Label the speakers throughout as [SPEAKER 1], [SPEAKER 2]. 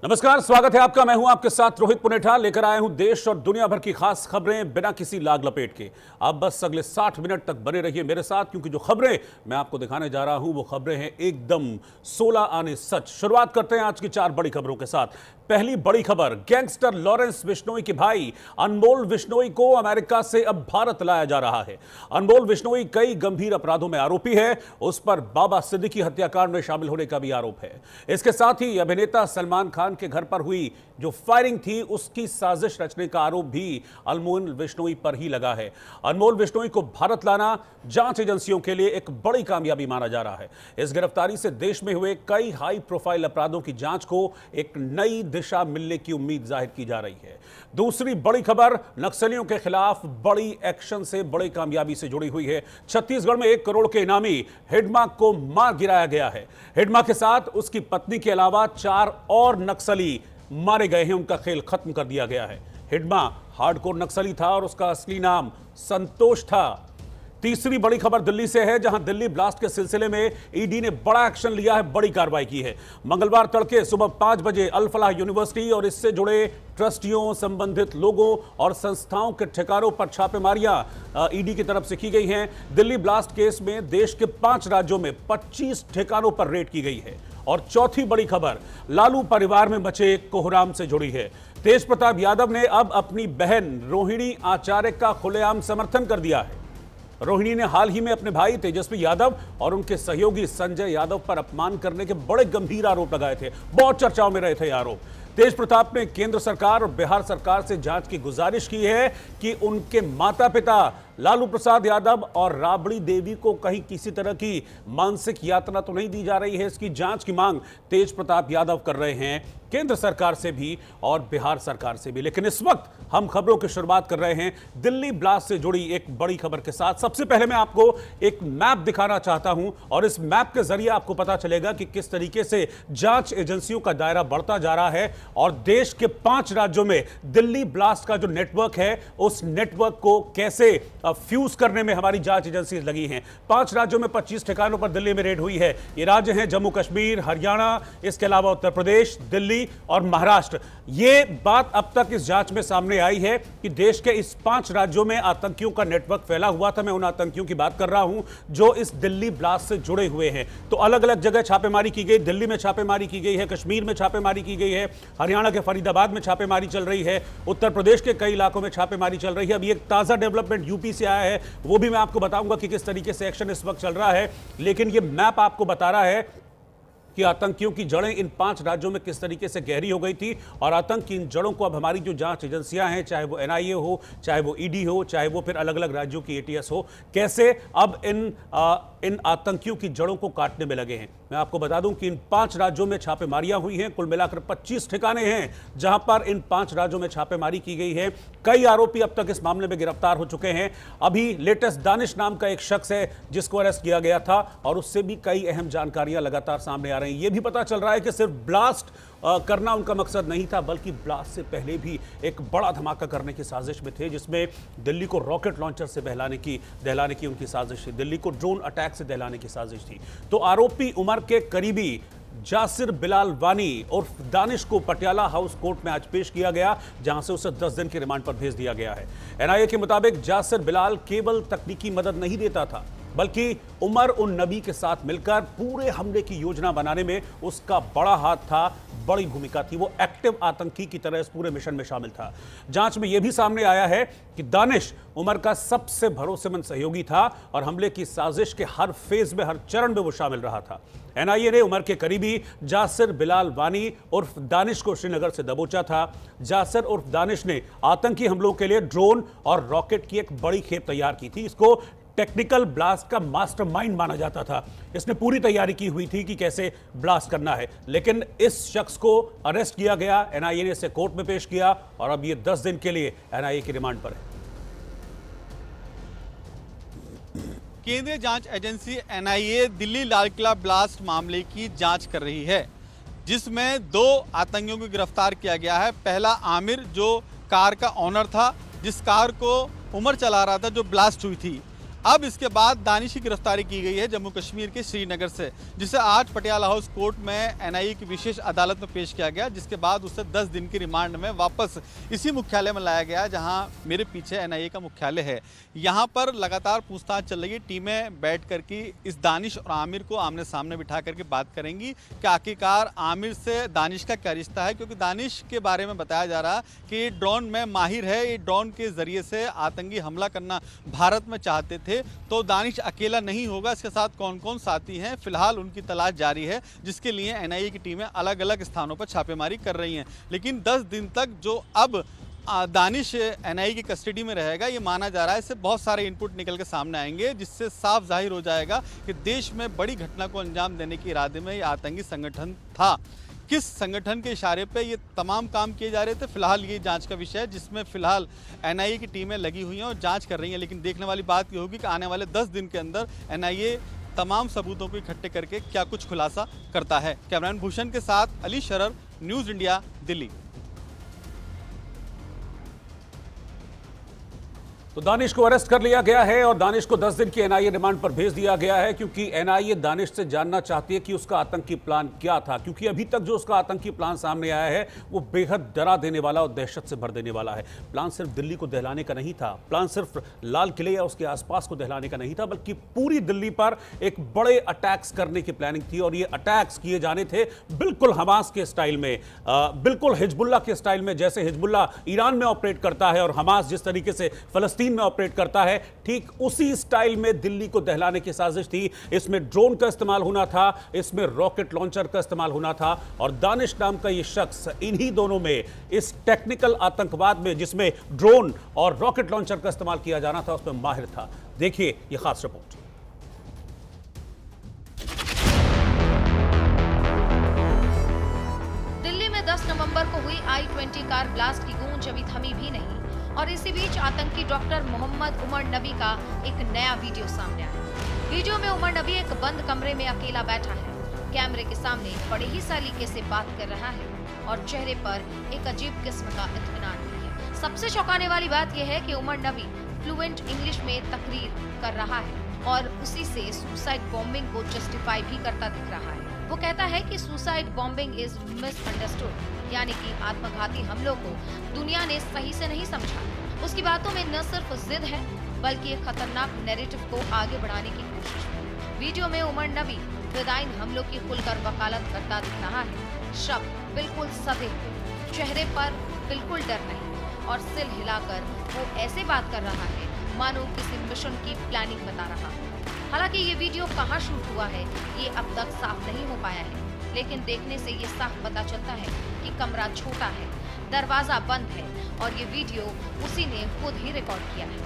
[SPEAKER 1] नमस्कार, स्वागत है आपका। मैं हूं आपके साथ रोहित पुनेठा। लेकर आया हूं देश और दुनिया भर की खास खबरें बिना किसी लाग लपेट के। आप बस अगले 60 मिनट तक बने रहिए मेरे साथ, क्योंकि जो खबरें मैं आपको दिखाने जा रहा हूं वो खबरें हैं एकदम 16 आने सच। शुरुआत करते हैं आज की 4 बड़ी खबरों के साथ। पहली बड़ी खबर, गैंगस्टर लॉरेंस बिश्नोई के भाई अनमोल बिश्नोई को अमेरिका से अब भारत लाया जा रहा है। अनमोल बिश्नोई कई गंभीर अपराधों में आरोपी है। उस पर बाबा सिद्दीकी हत्याकांड में शामिल होने का भी आरोप है। इसके साथ ही अभिनेता सलमान खान के घर पर हुई जो फायरिंग थी उसकी साजिश रचने का आरोप भी अनमोल बिश्नोई पर ही लगा है। अनमोल बिश्नोई को भारत लाना जांच एजेंसियों के लिए एक बड़ी कामयाबी माना जा रहा है। इस गिरफ्तारी से देश में हुए कई हाई प्रोफाइल अपराधों की जांच को एक नई दिशा मिलने की उम्मीद जाहिर की जा रही है। दूसरी बड़ी खबर, नक्सलियों के खिलाफ बड़ी एक्शन से बड़ी कामयाबी से जुड़ी हुई है। छत्तीसगढ़ में 1 करोड़ के इनामी हिडमा को मार गिराया गया है। हिडमा के साथ उसकी पत्नी के अलावा 4 और नक्सली मारे गए हैं। उनका खेल खत्म कर दिया गया है। हिडमा हार्डकोर नक्सली था और उसका असली नाम संतोष था। तीसरी बड़ी खबर दिल्ली से है, जहां दिल्ली ब्लास्ट के सिलसिले में ईडी ने बड़ा एक्शन लिया है, बड़ी कार्रवाई की है। मंगलवार तड़के सुबह 5 बजे अल फलाह यूनिवर्सिटी और इससे जुड़े ट्रस्टियों, संबंधित लोगों और संस्थाओं के ठिकानों पर छापेमारियां ईडी की तरफ से की गई हैं। दिल्ली ब्लास्ट केस में देश के 5 राज्यों में 25 ठिकानों पर रेड की गई है। और चौथी बड़ी खबर, लालू परिवार में मचे कोहराम से जुड़ी है। तेज प्रताप यादव ने अब अपनी बहन रोहिणी आचार्य का खुलेआम समर्थन कर दिया है। रोहिणी ने हाल ही में अपने भाई तेजस्वी यादव और उनके सहयोगी संजय यादव पर अपमान करने के बड़े गंभीर आरोप लगाए थे। बहुत चर्चाओं में रहे थे आरोप। तेज प्रताप ने केंद्र सरकार और बिहार सरकार से जांच की गुजारिश की है कि उनके माता पिता लालू प्रसाद यादव और राबड़ी देवी को कहीं किसी तरह की मानसिक यातना तो नहीं दी जा रही है। इसकी जांच की मांग तेज प्रताप यादव कर रहे हैं, केंद्र सरकार से भी और बिहार सरकार से भी। लेकिन इस वक्त हम खबरों की शुरुआत कर रहे हैं दिल्ली ब्लास्ट से जुड़ी एक बड़ी खबर के साथ। सबसे पहले मैं आपको एक मैप दिखाना चाहता हूं और इस मैप के जरिए आपको पता चलेगा कि किस तरीके से जांच एजेंसियों का दायरा बढ़ता जा रहा है और देश के 5 राज्यों में दिल्ली ब्लास्ट का जो नेटवर्क है उस नेटवर्क को कैसे फ्यूज करने में हमारी जांच एजेंसी लगी हैं। 5 राज्यों में 25 ठिकानों पर दिल्ली में रेड हुई है। ये राज्य हैं जम्मू कश्मीर, हरियाणा, इसके अलावा उत्तर प्रदेश, दिल्ली और महाराष्ट्र। ये बात अब तक इस जांच में सामने आई है कि देश के इस 5 राज्यों में आतंकियों का नेटवर्क फैला हुआ था। मैं उन आतंकियों की बात कर रहा हूं जो इस दिल्ली ब्लास्ट से जुड़े हुए हैं। तो अलग अलग जगह छापेमारी की गई। दिल्ली में छापेमारी की गई है, कश्मीर में छापेमारी की गई है, हरियाणा के फरीदाबाद में छापेमारी चल रही है, उत्तर प्रदेश के कई इलाकों में छापेमारी चल रही है। अभी एक ताजा डेवलपमेंट यूपी से आया है, वो भी मैं आपको बताऊंगा कि किस तरीके से एक्शन इस वक्त चल रहा है। लेकिन ये मैप आपको बता रहा है कि आतंकियों की जड़ें इन 5 राज्यों में किस तरीके से गहरी हो गई थी और आतंक की इन जड़ों को अब हमारी जो जांच एजेंसियां हैं, चाहे वो एनआईए हो, चाहे वो ईडी हो, चाहे वो फिर अलग अलग राज्यों की एटीएस हो, कैसे अब इन आतंकियों की जड़ों को काटने में लगे हैं। मैं आपको बता दूं कि इन 5 राज्यों में छापेमारियां हुई हैं। कुल मिलाकर 25 ठिकाने हैं जहां पर इन 5 राज्यों में छापेमारी की गई है। कई आरोपी अब तक इस मामले में गिरफ्तार हो चुके हैं। अभी लेटेस्ट दानिश नाम का एक शख्स है जिसको अरेस्ट किया गया था और उससे भी कई अहम जानकारियां लगातार सामने आ रही हैं। यह भी पता चल रहा है कि सिर्फ ब्लास्ट करना उनका मकसद नहीं था, बल्कि ब्लास्ट से पहले भी एक बड़ा धमाका करने की साजिश में थे, जिसमें दिल्ली को रॉकेट लॉन्चर से दहलाने की उनकी साजिश थी, दिल्ली को ड्रोन अटैक से दहलाने की साजिश थी। तो आरोपी उमर के करीबी जासिर बिलाल वानी और दानिश को पटियाला हाउस कोर्ट में आज पेश किया गया, जहां से उसे 10 दिन के रिमांड पर भेज दिया गया है। एनआईए के मुताबिक जासिर बिलाल केवल तकनीकी मदद नहीं देता था, बल्कि उमर उन नबी के साथ मिलकर पूरे हमले की योजना बनाने में उसका बड़ा हाथ था, बड़ी भूमिका थी। वो एक्टिव आतंकी की तरह इस पूरे मिशन में शामिल था। जांच में यह भी सामने आया है कि दानिश उमर का सबसे भरोसेमंद सहयोगी था और हमले की साजिश के हर फेज में, हर चरण में वो शामिल रहा था। एनआईए ने उमर के करीबी जासिर बिलाल वानी उर्फ दानिश को श्रीनगर से दबोचा था। जासिर उर्फ दानिश ने आतंकी हमलों के लिए ड्रोन और रॉकेट की एक बड़ी खेप तैयार की थी। इसको टेक्निकल ब्लास्ट का मास्टरमाइंड माना जाता था। इसने पूरी तैयारी की हुई थी कि कैसे ब्लास्ट करना है। लेकिन इस शख्स को अरेस्ट किया गया, एनआईए ने इसे कोर्ट में पेश किया और अब ये 10 दिन के लिए एनआईए की रिमांड पर है।
[SPEAKER 2] केंद्रीय जांच agency NIA Delhi Lal Qila blast मामले की जांच कर रही है, जिसमें 2 आतंकियों को गिरफ्तार किया गया है। पहला आमिर, जो कार का ऑनर था, जिस कार को उमर चला रहा था जो ब्लास्ट हुई थी। अब इसके बाद दानिश की गिरफ्तारी की गई है जम्मू कश्मीर के श्रीनगर से, जिसे आज पटियाला हाउस कोर्ट में एनआईए की विशेष अदालत में पेश किया गया, जिसके बाद उसे 10 दिन की रिमांड में वापस इसी मुख्यालय में लाया गया जहां मेरे पीछे एनआईए का मुख्यालय है। यहां पर लगातार पूछताछ चल रही है। टीमें बैठ कर के इस दानिश और आमिर को आमने सामने बिठा करके बात करेंगी कि आखिरकार आमिर से दानिश का क्या रिश्ता है, क्योंकि दानिश के बारे में बताया जा रहा कि ये ड्रोन में माहिर है, ये ड्रोन के जरिए से आतंकी हमला करना भारत में चाहते थे। तो दानिश अकेला नहीं होगा, इसके साथ कौन कौन साथी हैं फिलहाल उनकी तलाश जारी है, जिसके लिए एनआईए की टीमें अलग अलग स्थानों पर छापेमारी कर रही हैं। लेकिन 10 दिन तक जो अब दानिश एनआईए की कस्टडी में रहेगा, ये माना जा रहा है। इससे बहुत सारे इनपुट निकल के सामने आएंगे, जिससे साफ जाहिर हो जाएगा कि देश में बड़ी घटना को अंजाम देने के इरादे में ये आतंकी संगठन था। किस संगठन के इशारे पे ये तमाम काम किए जा रहे थे, फिलहाल ये जांच का विषय है, जिसमें फिलहाल एनआईए की टीमें लगी हुई हैं और जांच कर रही हैं। लेकिन देखने वाली बात ये होगी कि आने वाले 10 दिन के अंदर एनआईए तमाम सबूतों को इकट्ठे करके क्या कुछ खुलासा करता है। कैमरामैन भूषण के साथ अली शरर, न्यूज़ इंडिया, दिल्ली।
[SPEAKER 1] तो दानिश को अरेस्ट कर लिया गया है और दानिश को 10 दिन की एनआईए रिमांड पर भेज दिया गया है, क्योंकि एनआईए दानिश से जानना चाहती है कि उसका आतंकी प्लान क्या था। क्योंकि अभी तक जो उसका आतंकी प्लान सामने आया है वो बेहद डरा देने वाला और दहशत से भर देने वाला है। प्लान सिर्फ दिल्ली को दहलाने का नहीं था, प्लान सिर्फ लाल किले या उसके आसपास को दहलाने का नहीं था, बल्कि पूरी दिल्ली पर एक बड़े अटैक्स करने की प्लानिंग थी। और ये अटैक्स किए जाने थे बिल्कुल हमास के स्टाइल में, बिल्कुल हिजबुल्लाह के स्टाइल में। जैसे हिजबुल्लाह ईरान में ऑपरेट करता है और हमास जिस तरीके से फलस्तीन में ऑपरेट करता है, ठीक उसी स्टाइल में दिल्ली को दहलाने की साजिश थी। इसमें ड्रोन का इस्तेमाल होना था, इसमें रॉकेट लॉन्चर का इस्तेमाल होना था। और दानिश नाम का यह शख्स इन्हीं दोनों में, इस टेक्निकल आतंकवाद में जिसमें ड्रोन और रॉकेट लॉन्चर का इस्तेमाल किया जाना था, उसमें माहिर था। देखिए यह खास रिपोर्ट।
[SPEAKER 3] दिल्ली में 10 नवंबर को हुई I-20 कार ब्लास्ट की गूंज अभी थमी भी नहीं, और इसी बीच आतंकी डॉक्टर मोहम्मद उमर नबी का एक नया वीडियो सामने आया। वीडियो में उमर नबी एक बंद कमरे में अकेला बैठा है, कैमरे के सामने बड़े ही सलीके से बात कर रहा है और चेहरे पर एक अजीब किस्म का इत्मीनान भी है। सबसे चौंकाने वाली बात यह है कि उमर नबी फ्लुएंट इंग्लिश में तकरीर कर रहा है और उसी से सुसाइड बॉम्बिंग को जस्टिफाई भी करता दिख रहा है। वो कहता है कि सुसाइड बॉम्बिंग इज मिसअंडरस्टूड, यानी कि आत्मघाती हमलों को दुनिया ने सही से नहीं समझा। उसकी बातों में न सिर्फ जिद है, बल्कि एक खतरनाक नैरेटिव को आगे बढ़ाने की कोशिश है। वीडियो में उमर नबी फिदायीन हमलों की खुलकर वकालत करता दिख रहा है। शब्द बिल्कुल सधे हुए, चेहरे पर बिल्कुल डर नहीं, और सिर हिलाकर वो ऐसे बात कर रहा है मानो किसी मिशन की प्लानिंग बता रहा हो। हालांकि ये वीडियो कहाँ शूट हुआ है ये अब तक साफ नहीं हो पाया है, लेकिन देखने से ये साफ पता चलता है कि कमरा छोटा है, दरवाजा बंद है और ये वीडियो उसी ने खुद ही रिकॉर्ड किया है।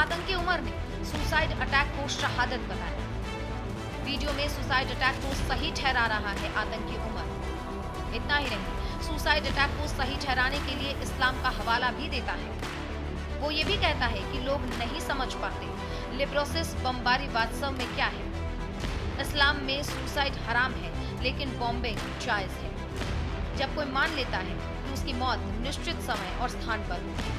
[SPEAKER 3] आतंकी उमर ने सुसाइड अटैक को शहादत बताया। वीडियो में सुसाइड अटैक को सही ठहरा रहा है आतंकी उमर। इतना ही नहीं, सुसाइड अटैक को सही ठहराने के लिए इस्लाम का हवाला भी देता है। वो ये भी कहता है कि लोग नहीं समझ पाते लिब्रोसिस बमबारी वास्तव में क्या है। इस्लाम में सुसाइड हराम है, लेकिन बॉम्बिंग जायज है। जब कोई मान लेता है कि उसकी मौत निश्चित समय और स्थान पर होगी,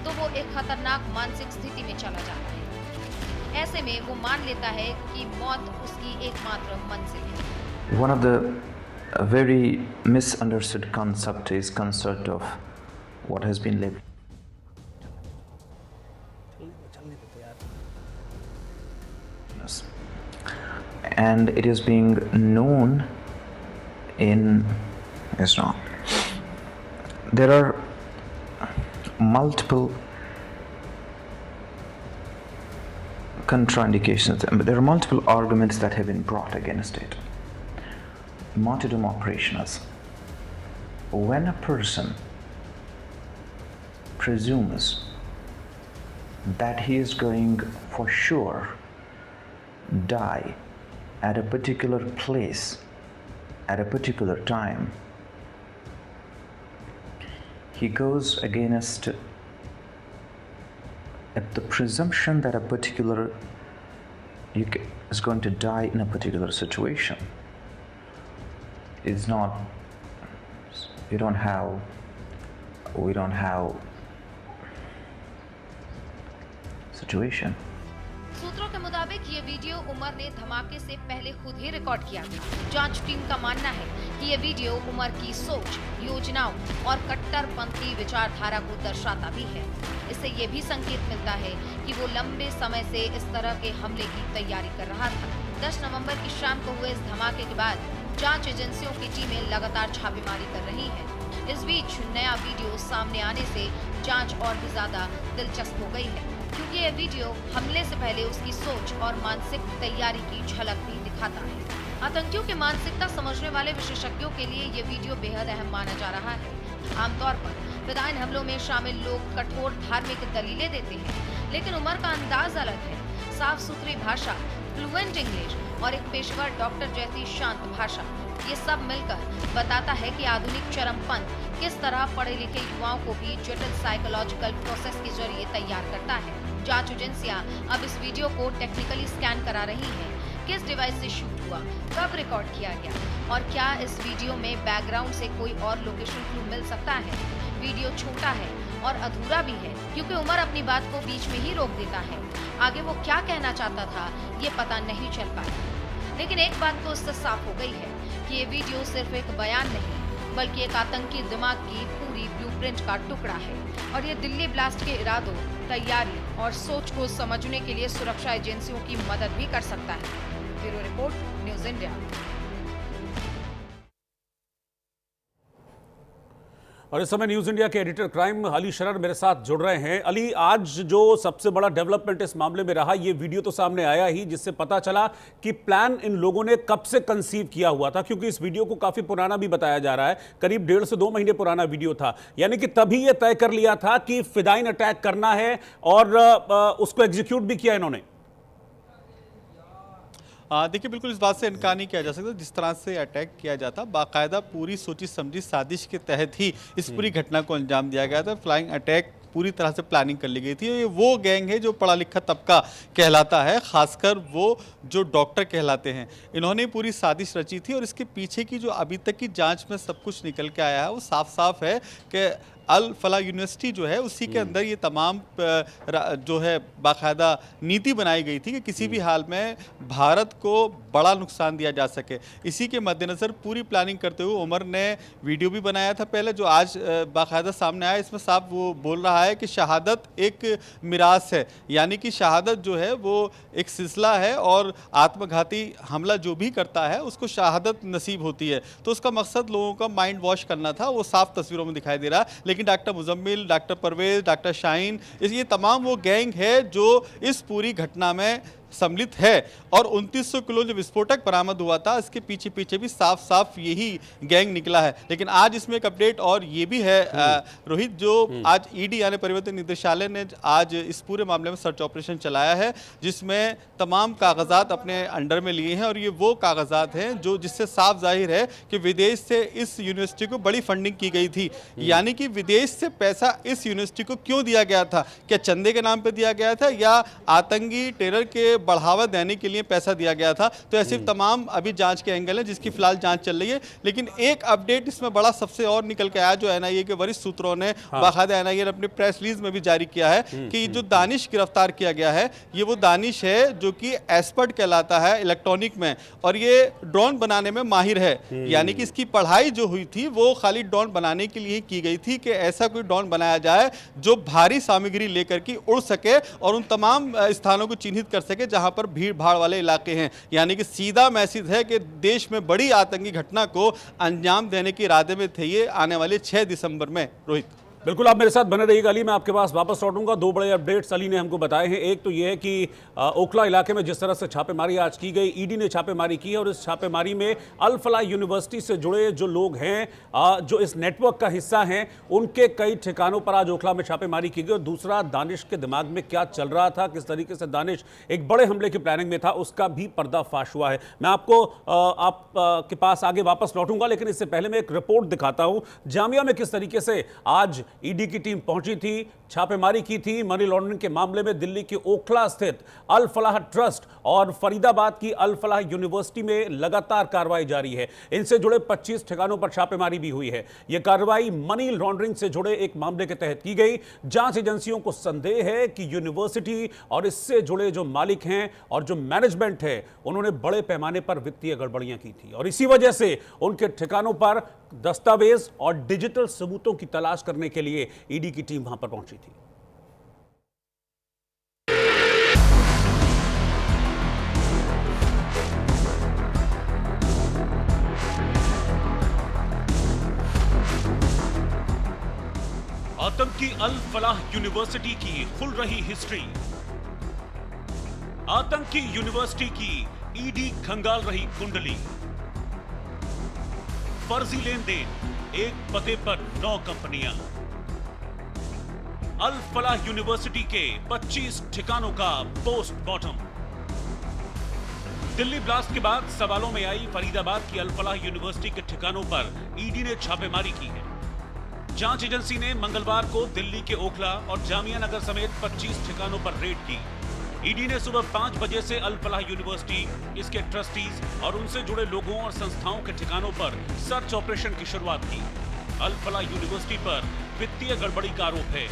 [SPEAKER 3] तो वो एक खतरनाक मानसिक स्थिति में चला जाता है। ऐसे में वो मान लेता है कि मौत उसकी एकमात्र मंजिल है।
[SPEAKER 4] One of the very misunderstood concept is concept of what has been labeled and it is being known in Islam. There are multiple contraindications. There are multiple arguments that have been brought against it. Martyrdom operations. When a person presumes that he is going for sure die at a particular place at a particular time, he goes against the presumption that a particular is going to die in a particular situation. It's not, we don't have situation.
[SPEAKER 3] सूत्रों के मुताबिक ये video Umar ने धमाके से पहले खुद ही record किया था। जांच टीम का मानना है कि ये वीडियो उमर की सोच, योजनाओं और कट्टरपंथी विचारधारा को दर्शाता भी है। इससे ये भी संकेत मिलता है कि वो लंबे समय से इस तरह के हमले की तैयारी कर रहा था। 10 नवंबर की शाम को हुए इस धमाके के बाद जांच एजेंसियों की टीमें लगातार छापेमारी कर रही हैं। इस बीच नया वीडियो सामने आने से जांच और भी ज्यादा दिलचस्प हो गई है, क्योंकि ये वीडियो हमले से पहले उसकी सोच और मानसिक तैयारी की झलक भी दिखाता है। आतंकियों की मानसिकता समझने वाले विशेषज्ञों के लिए ये वीडियो बेहद अहम माना जा रहा है। आमतौर पर फिदायीन हमलों में शामिल लोग कठोर धार्मिक दलीलें देते हैं, लेकिन उमर का अंदाज अलग है। साफ सुथरी भाषा, फ्लुएंट इंग्लिश और एक पेशेवर डॉक्टर जैसी शांत भाषा, ये सब मिलकर बताता है कि आधुनिक चरमपंथ किस तरह पढ़े लिखे युवाओं को भी जटिल साइकोलॉजिकल प्रोसेस के जरिए तैयार करता है। जांच एजेंसियां अब इस वीडियो को टेक्निकली स्कैन करा रही हैं। किस डिवाइस से शूट हुआ, कब रिकॉर्ड किया गया और क्या इस वीडियो में बैकग्राउंड से कोई और लोकेशन क्लू मिल सकता है। वीडियो छोटा है और अधूरा भी है, क्योंकि उमर अपनी बात को बीच में ही रोक देता है। आगे वो क्या कहना चाहता था ये पता नहीं चल पाया। लेकिन एक बात तो उससे साफ हो गई है कि ये वीडियो सिर्फ एक बयान नहीं, बल्कि एक आतंकी दिमाग की पूरी ब्लूप्रिंट का टुकड़ा है। और ये दिल्ली ब्लास्ट के इरादों, तैयारी और सोच को समझने के लिए सुरक्षा एजेंसियों की मदद भी कर सकता है। Bureau report, news India.
[SPEAKER 1] और इस समय न्यूज इंडिया के एडिटर क्राइम अली शरर मेरे साथ जुड़ रहे हैं। अली, आज जो सबसे बड़ा डेवलपमेंट इस मामले में रहा, ये वीडियो तो सामने आया ही, जिससे पता चला कि प्लान इन लोगों ने कब से कंसीव किया हुआ था, क्योंकि इस वीडियो को काफी पुराना भी बताया जा रहा है, करीब 1.5 से 2 महीने पुराना वीडियो था। यानी कि तभी ये तय कर लिया था कि फिदायीन अटैक करना है और उसको एग्जीक्यूट भी किया इन्होंने।
[SPEAKER 2] देखिए, बिल्कुल इस बात से इनकार नहीं किया जा सकता। जिस तरह से अटैक किया जाता, बाकायदा पूरी सोची समझी साजिश के तहत ही इस पूरी घटना को अंजाम दिया गया था। फ्लाइंग अटैक पूरी तरह से प्लानिंग कर ली गई थी। ये वो गैंग है जो पढ़ा लिखा तबका कहलाता है, खासकर वो जो डॉक्टर कहलाते हैं। इन्होंने पूरी साजिश रची थी और इसके पीछे की जो अभी तक की जांच में सब कुछ निकल के आया है वो साफ साफ है कि अल फला यूनिवर्सिटी जो है उसी के अंदर ये तमाम जो है बाकायदा नीति बनाई गई थी कि किसी भी हाल में भारत को बड़ा नुकसान दिया जा सके। इसी के मद्देनज़र पूरी प्लानिंग करते हुए उमर ने वीडियो भी बनाया था पहले, जो आज बाकायदा सामने आया। इसमें साफ वो बोल रहा है कि शहादत एक मिरास है, यानी कि शहादत जो है वो एक सिलसिला है और आत्मघाती हमला जो भी करता है उसको शहादत नसीब होती है। तो उसका मकसद लोगों का माइंड वॉश करना था, वो साफ तस्वीरों में दिखाई दे रहा है। लेकिन doctor Muzammil, doctor Parvez, doctor Shaheen, ये तमाम वो गैंग है जो इस पूरी घटना में सम्मिलित है। और 2900 किलो जो विस्फोटक बरामद हुआ था, इसके पीछे पीछे भी साफ साफ यही गैंग निकला है। लेकिन आज इसमें एक अपडेट और ये भी है रोहित, जो आज ईडी यानी परिवर्तन निदेशालय ने आज इस पूरे मामले में सर्च ऑपरेशन चलाया है, जिसमें तमाम कागजात अपने अंडर में लिए हैं। और ये वो कागजात हैं जो जिससे साफ जाहिर है कि विदेश से इस यूनिवर्सिटी को बड़ी फंडिंग की गई थी। यानी कि विदेश से पैसा इस यूनिवर्सिटी को क्यों दिया गया था? क्या चंदे के नाम पर दिया गया था या आतंकी टेरर के बढ़ावा देने के लिए पैसा दिया गया था? तो ऐसे तमाम अभी जांच के एंगल है जिसकी फिलहाल जांच चल रही है। लेकिन एक अपडेट इसमें बड़ा सबसे और निकल के आया, जो एनआईए के वरिष्ठ सूत्रों ने बाकायदा एनआईए ने अपने प्रेस रिलीज में भी जारी किया है कि जो दानिश गिरफ्तार किया गया है, ये वो दानिश है जो कि एक्सपर्ट कहलाता है इलेक्ट्रॉनिक में, और ये ड्रोन बनाने में माहिर है। यानी कि इसकी पढ़ाई जो हुई थी वो खाली ड्रोन बनाने के लिए की गई थी कि ऐसा कोई ड्रोन बनाया जाए जो भारी सामग्री लेकर के उड़ सके और उन तमाम स्थानों को चिन्हित कर सके जहां पर भीड़ भाड़ वाले इलाके हैं। यानी कि सीधा मैसेज है कि देश में बड़ी आतंकी घटना को अंजाम देने के इरादे में थे ये आने वाले 6 दिसंबर में। रोहित,
[SPEAKER 1] बिल्कुल आप मेरे साथ बने रहिएगा। अली, मैं आपके पास वापस लौटूंगा। 2 बड़े अपडेट्स अली ने हमको बताए हैं। एक तो ये है कि ओखला इलाके में जिस तरह से छापेमारी आज की गई, ईडी ने छापेमारी की है और इस छापेमारी में अल फला यूनिवर्सिटी से जुड़े जो लोग हैं, जो इस नेटवर्क का हिस्सा हैं, उनके कई ठिकानों पर आज ओखला में छापेमारी की गई। और दूसरा, दानिश के दिमाग में क्या चल रहा था, किस तरीके से दानिश एक बड़े हमले की प्लानिंग में था, उसका भी पर्दाफाश हुआ है। मैं आपको आपके पास आगे वापस लौटूंगा, लेकिन इससे पहले मैं एक रिपोर्ट दिखाता हूं जामिया में किस तरीके से आज ईडी की टीम पहुंची थी, छापेमारी की थी मनी लॉन्ड्रिंग के मामले में दिल्ली के ओखला स्थित अल फलाह ट्रस्ट और फरीदाबाद की अल फलाह यूनिवर्सिटी में लगातार कार्रवाई जारी है। इनसे जुड़े 25 ठिकानों पर छापेमारी भी हुई है। यह कार्रवाई मनी लॉन्ड्रिंग से जुड़े एक मामले के तहत की गई। जांच एजेंसियों को संदेह है कि यूनिवर्सिटी और इससे जुड़े जो मालिक हैं और जो मैनेजमेंट है, उन्होंने बड़े पैमाने पर वित्तीय गड़बड़ियां की थी और इसी वजह से उनके ठिकानों पर दस्तावेज और डिजिटल सबूतों की तलाश करने के लिए ईडी की टीम वहां पर पहुंची थी। आतंकी अल फलाह यूनिवर्सिटी की खुल रही हिस्ट्री। आतंकी यूनिवर्सिटी की ईडी खंगाल रही कुंडली। फर्जी लेन देन, एक पते पर 9 कंपनियां। अल फलाह यूनिवर्सिटी के 25 ठिकानों का पोस्टमार्टम। दिल्ली ब्लास्ट के बाद सवालों में आई फरीदाबाद की अल फलाह यूनिवर्सिटी के ठिकानों पर ईडी ने छापेमारी की है। जांच एजेंसी ने मंगलवार को दिल्ली के ओखला और जामिया नगर समेत 25 ठिकानों पर रेड की। ईडी ने सुबह 5 बजे से अल फलाह यूनिवर्सिटी, इसके ट्रस्टीज और उनसे जुड़े लोगों और संस्थाओं के ठिकानों पर सर्च ऑपरेशन की शुरुआत की। अल फलाह यूनिवर्सिटी पर वित्तीय गड़बड़ी का आरोप है।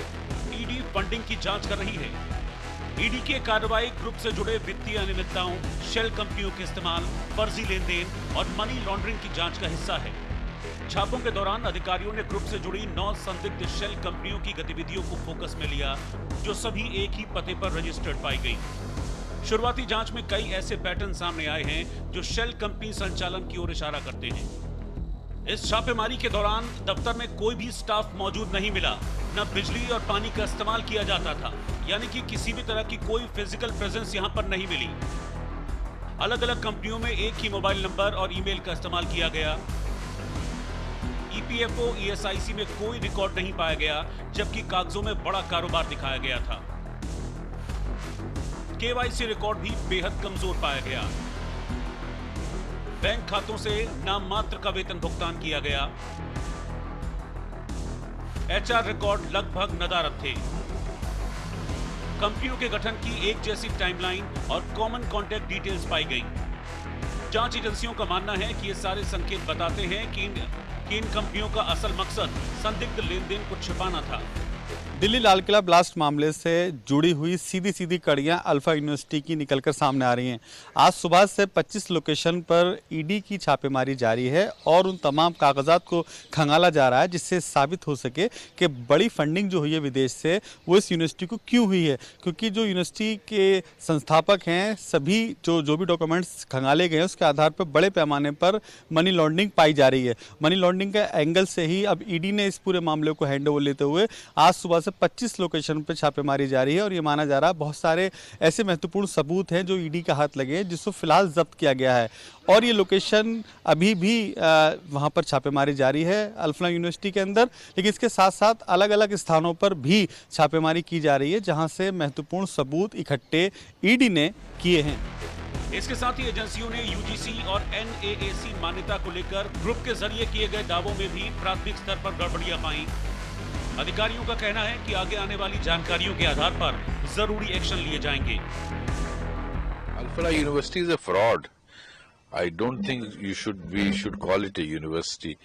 [SPEAKER 1] ईडी फंडिंग की जांच कर रही है। ईडी की कार्रवाई ग्रुप से जुड़े वित्तीय अनियमितताओं, शेल कंपनियों के इस्तेमाल, फर्जी लेन देन और मनी लॉन्ड्रिंग की जांच का हिस्सा है। छापों के दौरान अधिकारियों ने ग्रुप से जुड़ी 9 संदिग्ध शेल कंपनियों की गतिविधियों को फोकस में लिया, जो सभी एक ही पते पर रजिस्टर्ड पाई गई। शुरुआती जांच में कई ऐसे पैटर्न सामने आए हैं जो शेल कंपनी संचालन की ओर इशारा करते हैं। इस छापेमारी के दौरान दफ्तर में कोई भी स्टाफ मौजूद नहीं मिला, न बिजली और पानी का इस्तेमाल किया जाता था, यानी कि किसी भी तरह की कोई फिजिकल प्रेजेंस यहां पर नहीं मिली। अलग अलग कंपनियों में एक ही मोबाइल नंबर और ईमेल का इस्तेमाल किया गया। ईपीएफओ, ईएसआईसी में कोई रिकॉर्ड नहीं पाया गया, जबकि कागजों में बड़ा कारोबार दिखाया गया था। केवाईसी रिकॉर्ड भी बेहद कमजोर पाया गया। बैंक खातों से नाम मात्र का वेतन भुगतान किया गया। एचआर रिकॉर्ड लगभग नदारद थे। कंपनियों के गठन की एक जैसी टाइमलाइन और कॉमन कॉन्टैक्ट डिटेल्स पाई गई। जांच एजेंसियों का मानना है कि ये सारे संकेत बताते हैं कि इन कंपनियों का असल मकसद संदिग्ध लेन देन को छिपाना था।
[SPEAKER 2] दिल्ली लाल किला ब्लास्ट मामले से जुड़ी हुई सीधी सीधी कड़ियां अल्फा यूनिवर्सिटी की निकलकर सामने आ रही हैं। आज सुबह से 25 लोकेशन पर ईडी की छापेमारी जारी है और उन तमाम कागजात को खंगाला जा रहा है, जिससे साबित हो सके कि बड़ी फंडिंग जो हुई है विदेश से, वो इस यूनिवर्सिटी को क्यों हुई है। क्योंकि जो यूनिवर्सिटी के संस्थापक हैं, सभी जो भी डॉक्यूमेंट्स खंगाले गए हैं, उसके आधार पर बड़े पैमाने पर मनी लॉन्ड्रिंग पाई जा रही है। मनी लॉन्ड्रिंग के एंगल से ही अब ईडी ने इस पूरे मामले को हैंड ओवर लेते हुए आज सुबह 25 लोकेशन पर छापेमारी जारी है और ये माना जा रहा है बहुत सारे ऐसे महत्वपूर्ण सबूत हैं जो ईडी का हाथ लगे हैं, जिसको फिलहाल जब्त किया गया है। और ये लोकेशन अभी भी वहाँ पर छापेमारी जारी है अल फलाह यूनिवर्सिटी के अंदर, लेकिन इसके साथ साथ अलग अलग स्थानों पर भी छापेमारी की जा रही है, जहाँ से महत्वपूर्ण सबूत इकट्ठे ईडी ने किए हैं।
[SPEAKER 1] इसके साथ ही एजेंसियों ने यूजीसी और एनएएसी मान्यता को लेकर ग्रुप के जरिए किए गए दावों में भी प्राथमिक स्तर पर गड़बड़ियां पाई। अधिकारियों का कहना है कि आगे आने वाली जानकारियों के आधार पर जरूरी एक्शन लिए जाएंगे।
[SPEAKER 5] Al Falah University is a fraud. I don't think we should call it a university.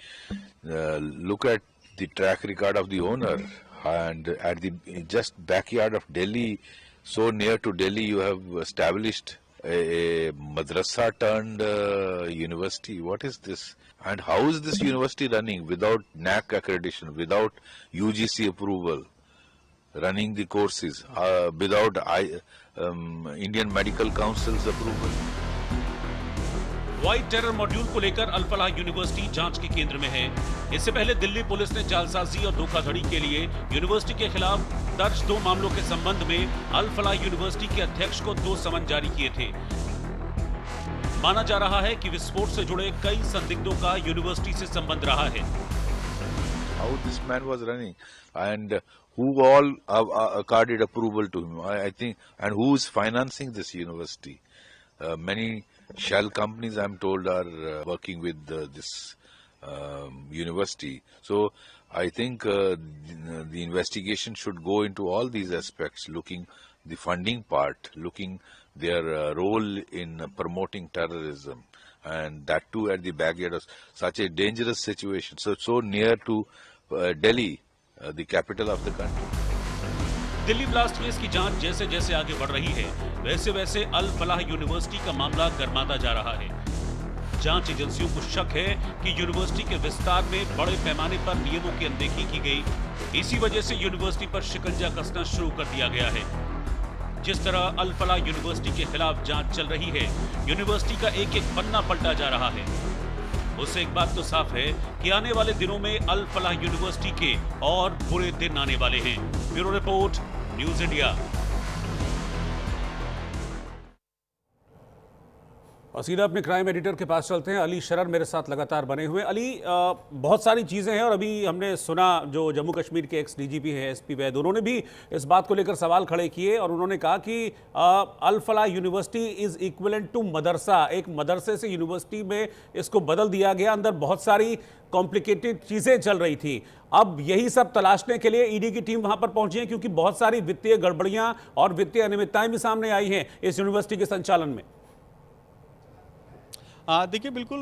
[SPEAKER 5] Look at the track record of the owner, and at the just backyard of Delhi, so near to Delhi, you have established a madrasa turned university. What is this? And how is this university running without NAC accreditation, without UGC approval, running the courses, without Indian Medical Council's approval?
[SPEAKER 1] White terror module को लेकर अल फलाह university जांच के केंद्र में है। इससे पहले Delhi police ने जालसाजी और धोखाधड़ी के लिए यूनिवर्सिटी के खिलाफ दर्ज 2 मामलों के संबंध में अल फलाह यूनिवर्सिटी के अध्यक्ष को 2 समन जारी किए थे। माना जा रहा है कि विस्फोट से जुड़े कई संदिग्धों का यूनिवर्सिटी से संबंध रहा है।
[SPEAKER 5] How this man was running and who all accorded approval to him, I think, and who is financing this university? Many shell companies, I'm told, are working with this university. So I think the investigation should go into all these aspects, looking the funding part, looking their role in promoting terrorism, and that too at the backyard of such a dangerous situation, so near to Delhi, the capital of the country.
[SPEAKER 1] Delhi blast case की जांच जैसे जैसे आगे बढ़ रही है, वैसे वैसे अल फलाह यूनिवर्सिटी का मामला गर्माता जा रहा है। जांच एजेंसियों को शक है कि यूनिवर्सिटी के विस्तार में बड़े पैमाने पर नियमों की अनदेखी की गई। इसी वजह से यूनिवर्सिटी पर शिकंजा कसना शुरू कर दिया गया है। जिस तरह अल फलाह यूनिवर्सिटी के खिलाफ जांच चल रही है, यूनिवर्सिटी का एक एक पन्ना पलटा जा रहा है। उससे एक बात तो साफ है कि आने वाले दिनों में अल फलाह यूनिवर्सिटी के और बुरे दिन आने वाले हैं। Bureau report, news India. और सीधा अपने क्राइम एडिटर के पास चलते हैं। अली शरर मेरे साथ लगातार बने हुए। अली, बहुत सारी चीज़ें हैं और अभी हमने सुना जो जम्मू कश्मीर के एक्स डीजीपी हैं एसपी वैद, उन्होंने भी इस बात को लेकर सवाल खड़े किए और उन्होंने कहा कि अल फलाह यूनिवर्सिटी इज़ इक्विवेलेंट टू मदरसा। एक मदरसे से यूनिवर्सिटी में इसको बदल दिया गया। अंदर बहुत सारी कॉम्प्लिकेटेड चीज़ें चल रही थी। अब यही सब तलाशने के लिए ईडी की टीम वहां पर पहुंची है, क्योंकि बहुत सारी वित्तीय गड़बड़ियां और वित्तीय अनियमितताएं भी सामने आई हैं इस यूनिवर्सिटी के संचालन में।
[SPEAKER 2] देखिए बिल्कुल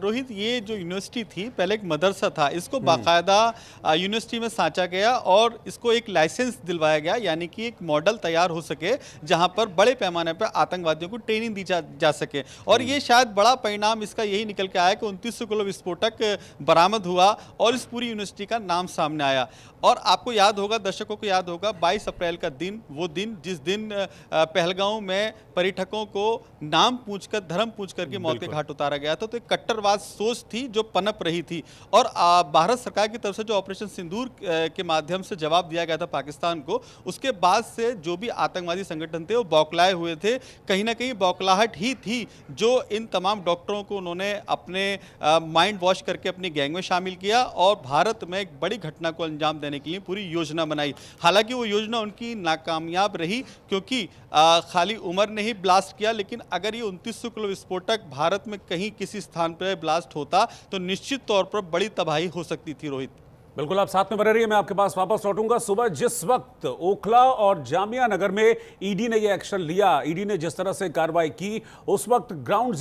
[SPEAKER 2] रोहित, ये जो यूनिवर्सिटी थी पहले एक मदरसा था, इसको बाकायदा यूनिवर्सिटी में साँचा गया और इसको एक लाइसेंस दिलवाया गया, यानी कि एक मॉडल तैयार हो सके जहां पर बड़े पैमाने पर आतंकवादियों को ट्रेनिंग दी जा सके। और ये शायद बड़ा परिणाम इसका यही निकल के आया कि 2900 किलो विस्फोटक बरामद हुआ और इस पूरी यूनिवर्सिटी का नाम सामने आया। और आपको याद होगा, दर्शकों को याद होगा, 22 अप्रैल का दिन, वो दिन जिस दिन पहलगांव में पर्यटकों को नाम पूछकर, धर्म पूछकर के मौत के घाट उतारा गया था। तो एक कट्टरवाद सोच थी जो पनप रही थी और भारत सरकार की तरफ से जो ऑपरेशन सिंदूर के माध्यम से जवाब दिया गया था पाकिस्तान को, उसके बाद से जो भी आतंकवादी संगठन थे वो बौखलाए हुए थे। कहीं ना कहीं बौखलाहट ही थी जो इन तमाम डॉक्टरों को उन्होंने अपने माइंड वॉश करके अपनी गैंग में शामिल किया और भारत में एक बड़ी घटना को अंजाम देने के लिए पूरी योजना बनाई। हालांकि वो योजना उनकी नाकामयाब रही, क्योंकि खाली उमर ने ही ब्लास्ट किया, लेकिन अगर ये 2900 किलो विस्फोटक भारत में कहीं किसी स्थान पर ब्लास्ट होता तो निश्चित तौर पर बड़ी तबाही हो सकती थी। रोहित,
[SPEAKER 1] बिल्कुल, आप साथ में बने रहिए, मैं आपके पास वापस लौटूंगा। सुबह जिस वक्त ओखला और जामिया नगर में ईडी ने यह एक्शन लिया, ईडी ने जिस तरह से कार्रवाई की, उस वक्त ग्राउंड